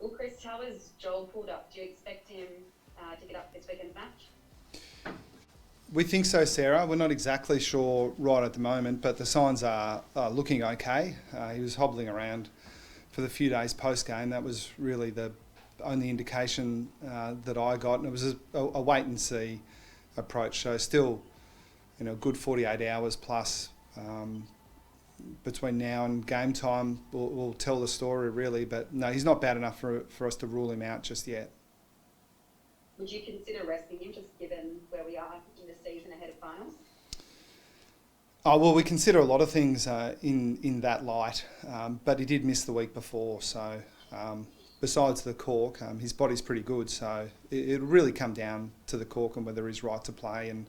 Well, Chris, how has Joel pulled up? Do you expect him to get up for this weekend's match? We think so, Sarah. We're not exactly sure right at the moment, but the signs are looking okay. He was hobbling around for the few days post-game. That was really the only indication that I got, and it was a wait-and-see approach. So still, a good 48 hours plus between now and game time will tell the story, really. But no, he's not bad enough for us to rule him out just yet. Would you consider resting him, just given where we are in the season ahead of finals? Oh, well, we consider a lot of things in that light, but he did miss the week before, so besides the cork, his body's pretty good, so it'll really come down to the cork and whether he's right to play and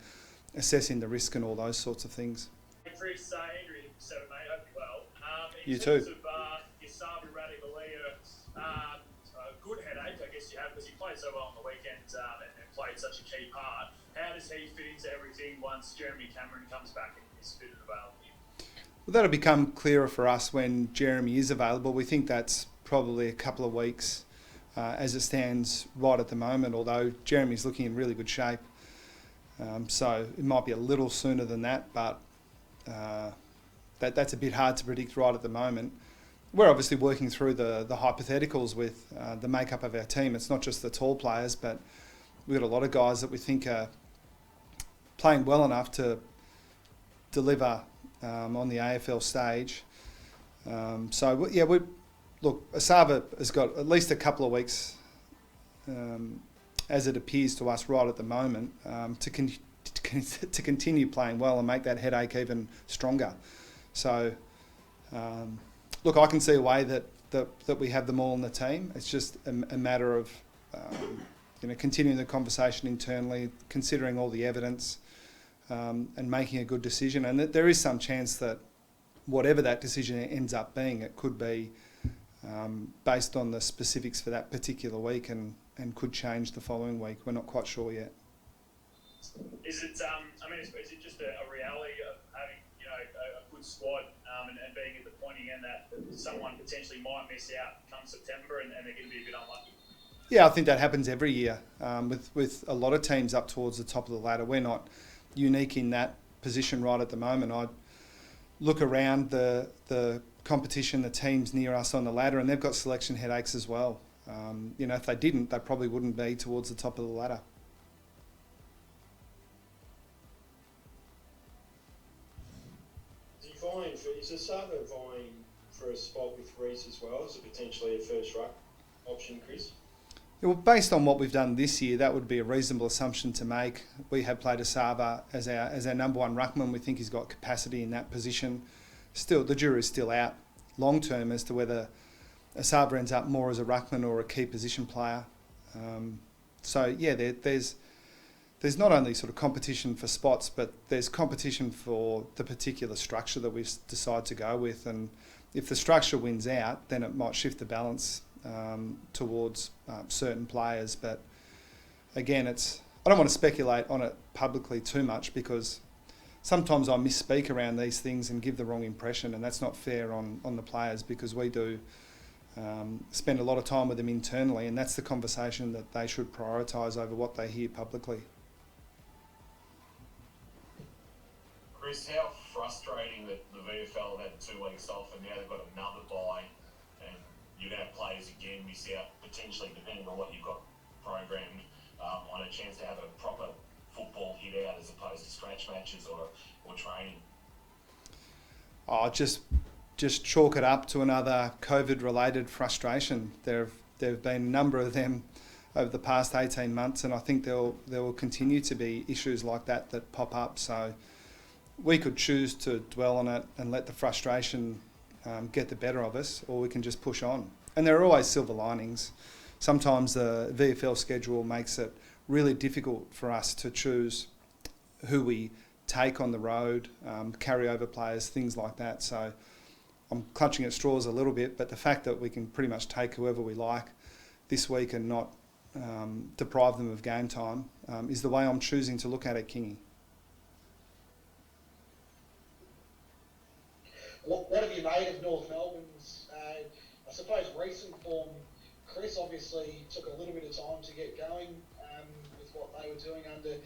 assessing the risk and all those sorts of things. Chris, Andrew, so mate, hope you're well. You in terms too. of Esava Ratugolea, a good headache, I guess you have, because he played so well on the weekend and played such a key part. How does he fit into everything once Jeremy Cameron comes back and is fit and available? Well, that'll become clearer for us when Jeremy is available. We think that's probably a couple of weeks as it stands right at the moment, although Jeremy's looking in really good shape. So it might be a little sooner than that, but that's a bit hard to predict right at the moment. We're obviously working through the hypotheticals with the makeup of our team. It's not just the tall players, but we've got a lot of guys that we think are playing well enough to deliver on the AFL stage. Look, Esava has got at least a couple of weeks, as it appears to us right at the moment, to continue playing well and make that headache even stronger. So, look, I can see a way that we have them all in the team. It's just a matter of continuing the conversation internally, considering all the evidence, and making a good decision. And that there is some chance that whatever that decision ends up being, it could be based on the specifics for that particular week and could change the following week. We're not quite sure yet. Is it? Is it just a reality of having a good squad and being at the pointy end that someone potentially might miss out come September and they're going to be a bit unlucky? Yeah, I think that happens every year with a lot of teams up towards the top of the ladder. We're not unique in that position right at the moment. I look around the competition, the teams near us on the ladder, and they've got selection headaches as well. If they didn't, they probably wouldn't be towards the top of the ladder. Is Esava vying for a spot with Reece as well as potentially a first ruck option, Chris? Yeah, well, based on what we've done this year, that would be a reasonable assumption to make. We have played Esava as our number one ruckman. We think he's got capacity in that position. Still, the jury's still out long term as to whether Esava ends up more as a ruckman or a key position player. There's not only sort of competition for spots, but there's competition for the particular structure that we decide to go with. And if the structure wins out, then it might shift the balance towards certain players. But again, I don't want to speculate on it publicly too much because sometimes I misspeak around these things and give the wrong impression, and that's not fair on the players because we do spend a lot of time with them internally, and that's the conversation that they should prioritise over what they hear publicly. Chris, how frustrating that the VFL have had 2 weeks off and now they've got another bye and you're going to have players again miss out, potentially, depending on what you've got programmed, on a chance to have a proper football hit out as opposed to scratch matches or training? Oh, just chalk it up to another COVID-related frustration. There have been a number of them over the past 18 months, and I think there will continue to be issues like that pop up. So we could choose to dwell on it and let the frustration get the better of us, or we can just push on. And there are always silver linings. Sometimes the VFL schedule makes it really difficult for us to choose who we take on the road, carryover players, things like that. So I'm clutching at straws a little bit, but the fact that we can pretty much take whoever we like this week and not deprive them of game time is the way I'm choosing to look at it, Kingy. What have you made of North Melbourne's, I suppose, recent form, Chris? Chris. Obviously took a little bit of time to get going with what they were doing under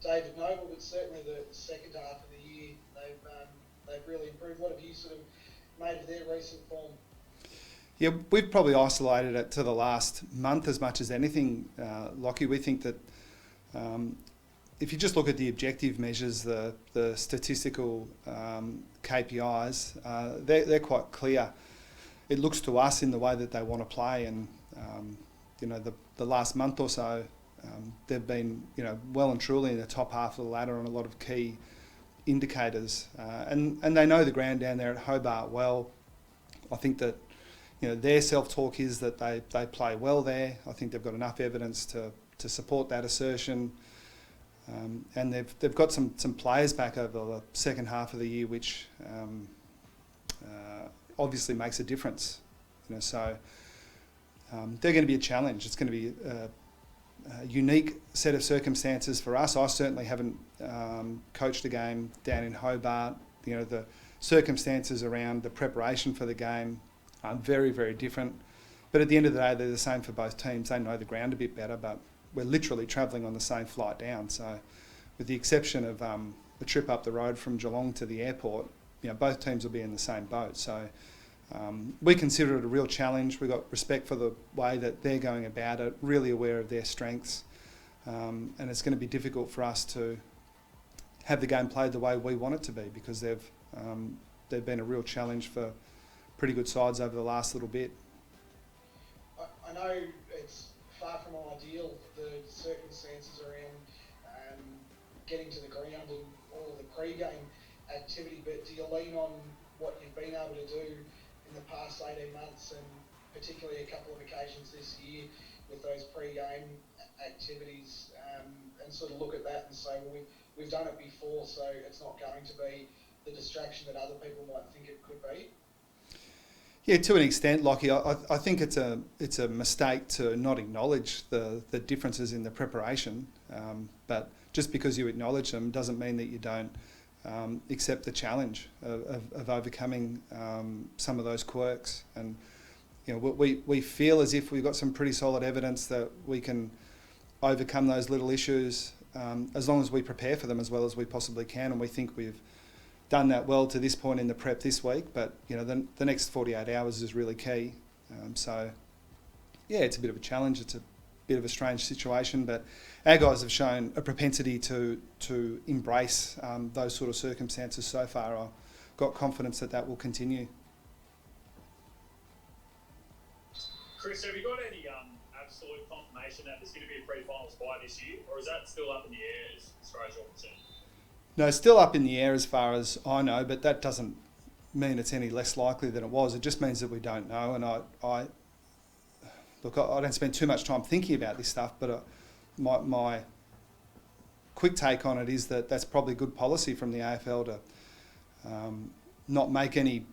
David Noble, but certainly the second half of the year they've really improved. What have you sort of made of their recent form? Yeah, we've probably isolated it to the last month as much as anything, Lockie. We think that if you just look at the objective measures, the statistical KPIs, they're quite clear. It looks to us in the way that they want to play, and the last month or so, they've been well and truly in the top half of the ladder on a lot of key indicators, and they know the ground down there at Hobart well. I think that their self-talk is that they play well there. I think they've got enough evidence to support that assertion. And they've got some players back over the second half of the year, which obviously makes a difference. So they're going to be a challenge. It's going to be a unique set of circumstances for us. I certainly haven't coached a game down in Hobart. The circumstances around the preparation for the game are very, very different. But at the end of the day, they're the same for both teams. They know the ground a bit better, but we're literally travelling on the same flight down. So with the exception of the trip up the road from Geelong to the airport, both teams will be in the same boat. So we consider it a real challenge. We've got respect for the way that they're going about it, really aware of their strengths. And it's going to be difficult for us to have the game played the way we want it to be, because they've been a real challenge for pretty good sides over the last little bit. I know it's far from ideal, the circumstances around getting to the ground and all of the pre-game activity, but do you lean on what you've been able to do in the past 18 months, and particularly a couple of occasions this year with those pre-game activities, and sort of look at that and say, well, we've done it before, so it's not going to be the distraction that other people might think it could be? Yeah, to an extent, Lockie. I think it's a mistake to not acknowledge the differences in the preparation. But just because you acknowledge them doesn't mean that you don't accept the challenge of overcoming some of those quirks. And we feel as if we've got some pretty solid evidence that we can overcome those little issues as long as we prepare for them as well as we possibly can. And we think we've done that well to this point in the prep this week, but the next 48 hours is really key. So yeah, it's a bit of a challenge. It's a bit of a strange situation, but our guys have shown a propensity to embrace those sort of circumstances so far. I've got confidence that will continue. Chris, have you got any absolute confirmation that there's going to be a pre-finals bye this year, or is that still up in the air as far as you're concerned? No, it's still up in the air as far as I know, but that doesn't mean it's any less likely than it was. It just means that we don't know. And I don't spend too much time thinking about this stuff, but my quick take on it is that that's probably good policy from the AFL to not make any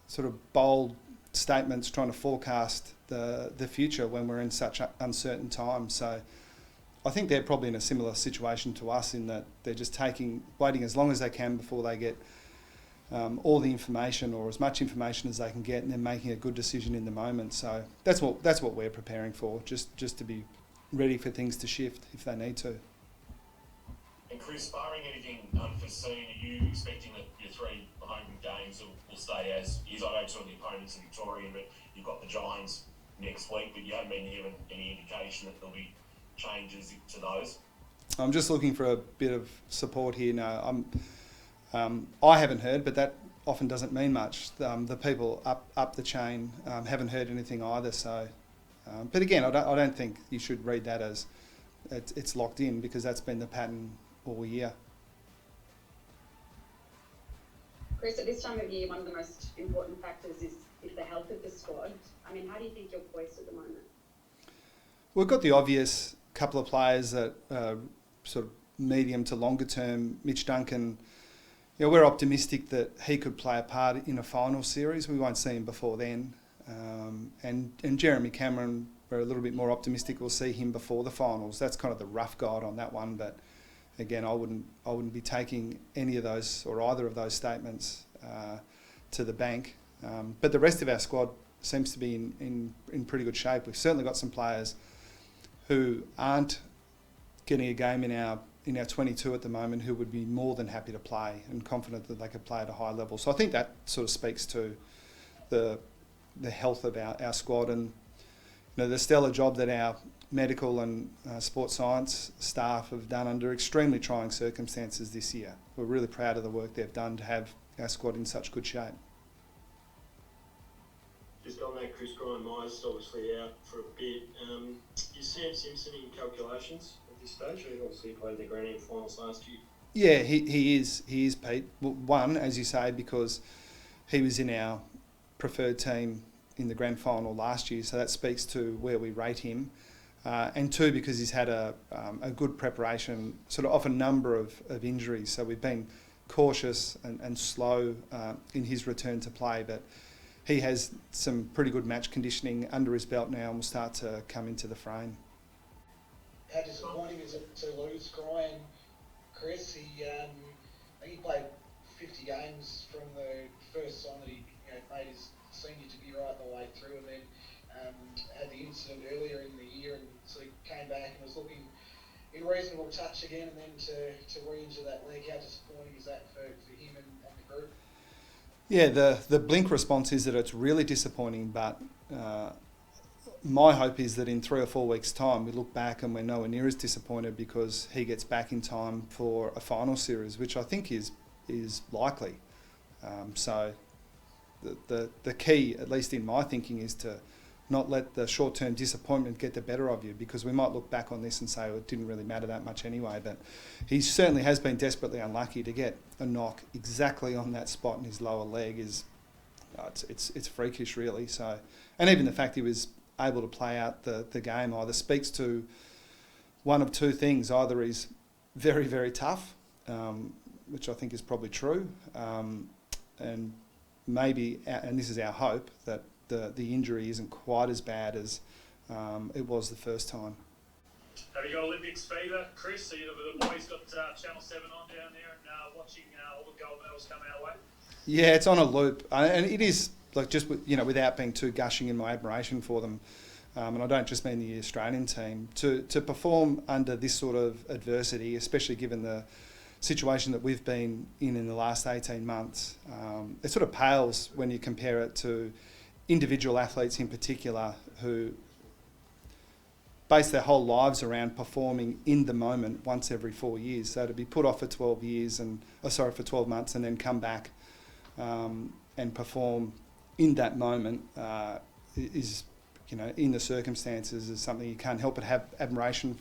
sort of bold statements trying to forecast the future when we're in such uncertain times. So I think they're probably in a similar situation to us in that they're just waiting as long as they can before they get all the information, or as much information as they can get, and then making a good decision in the moment. So that's what we're preparing for, just to be ready for things to shift if they need to. And Chris, barring anything unforeseen, are you expecting that your three home games will stay as is? I know two of the opponents are Victorian, but you've got the Giants next week, but you haven't been given any indication that there'll be changes to those? I'm just looking for a bit of support here. No, I haven't heard, but that often doesn't mean much. The people up the chain haven't heard anything either. So, but again, I don't think you should read that as it's locked in, because that's been the pattern all year. Chris, at this time of year, one of the most important factors is the health of the squad. I mean, how do you think you're poised at the moment? We've got the obvious couple of players that sort of medium to longer term. Mitch Duncan, we're optimistic that he could play a part in a final series. We won't see him before then. And Jeremy Cameron, we're a little bit more optimistic we'll see him before the finals. That's kind of the rough guide on that one. But again, I wouldn't be taking any of those or either of those statements to the bank. But the rest of our squad seems to be in pretty good shape. We've certainly got some players who aren't getting a game in our 22 at the moment who would be more than happy to play and confident that they could play at a high level. So I think that sort of speaks to the health of our squad, and the stellar job that our medical and sports science staff have done under extremely trying circumstances this year. We're really proud of the work they've done to have our squad in such good shape. Just on that, Chris Gryan-Myers obviously out for a bit. Is Sam Simpson in calculations at this stage? He obviously played the Grand Am finals last year. Yeah, he is, Pete. One, as you say, because he was in our preferred team in the grand final last year, so that speaks to where we rate him. And two, because he's had a good preparation, sort of off a number of injuries. So we've been cautious and slow in his return to play, but he has some pretty good match conditioning under his belt now and will start to come into the frame. How disappointing is it to lose Gryan, Chris? I think he played 50 games from the first time that he made his senior to be right the way through, and then had the incident earlier in the year, and so he came back and was looking in reasonable touch again, and then to re-injure that leg. How disappointing is that for him and the group? Yeah, the blink response is that it's really disappointing, but my hope is that in 3 or 4 weeks' time we look back and we're nowhere near as disappointed because he gets back in time for a final series, which I think is likely. So the key, at least in my thinking, is to not let the short-term disappointment get the better of you, because we might look back on this and say, well, it didn't really matter that much anyway. But he certainly has been desperately unlucky. To get a knock exactly on that spot in his lower leg is it's freakish, really. So, and even the fact he was able to play out the game either speaks to one of two things: either he's very, very tough, which I think is probably true, and maybe, and this is our hope, that the injury isn't quite as bad as it was the first time. Have you got Olympics fever, Chris? So the boys got Channel 7 on down there and watching all the gold medals come our way? Yeah, it's on a loop, and it is like just without being too gushing in my admiration for them, and I don't just mean the Australian team, to perform under this sort of adversity, especially given the situation that we've been in the last 18 months. It sort of pales when you compare it to individual athletes in particular who base their whole lives around performing in the moment once every 4 years. So to be put off for 12 months and then come back and perform in that moment is, in the circumstances, is something you can't help but have admiration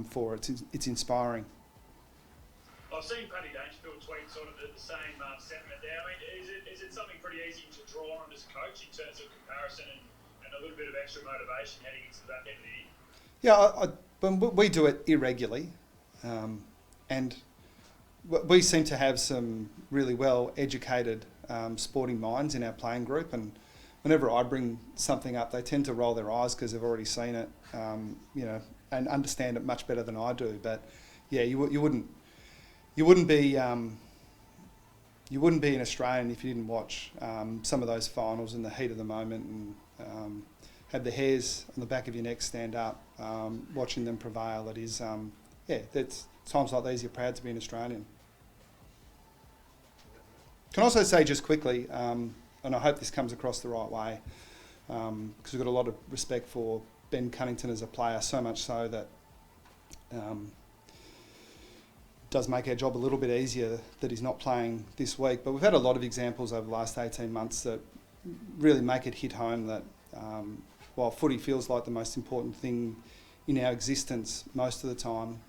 for. It's inspiring. I've seen Paddy Dangerfield tweet sort of the same sentiment there. I mean, is it something pretty easy to draw on as a coach in terms of comparison and a little bit of extra motivation heading into that end of the year? Yeah, we do it irregularly, and we seem to have some really well-educated sporting minds in our playing group, and whenever I bring something up, they tend to roll their eyes because they've already seen it, and understand it much better than I do. But yeah, you wouldn't be an Australian if you didn't watch some of those finals in the heat of the moment and have the hairs on the back of your neck stand up, watching them prevail. It is, that's times like these you're proud to be an Australian. Can also say just quickly, and I hope this comes across the right way, because we've got a lot of respect for Ben Cunnington as a player, so much so that does make our job a little bit easier that he's not playing this week. But we've had a lot of examples over the last 18 months that really make it hit home that while footy feels like the most important thing in our existence most of the time,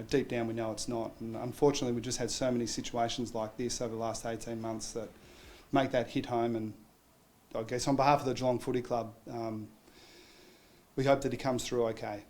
deep down we know it's not. And unfortunately, we've just had so many situations like this over the last 18 months that make that hit home. And I guess on behalf of the Geelong Footy Club, we hope that he comes through okay.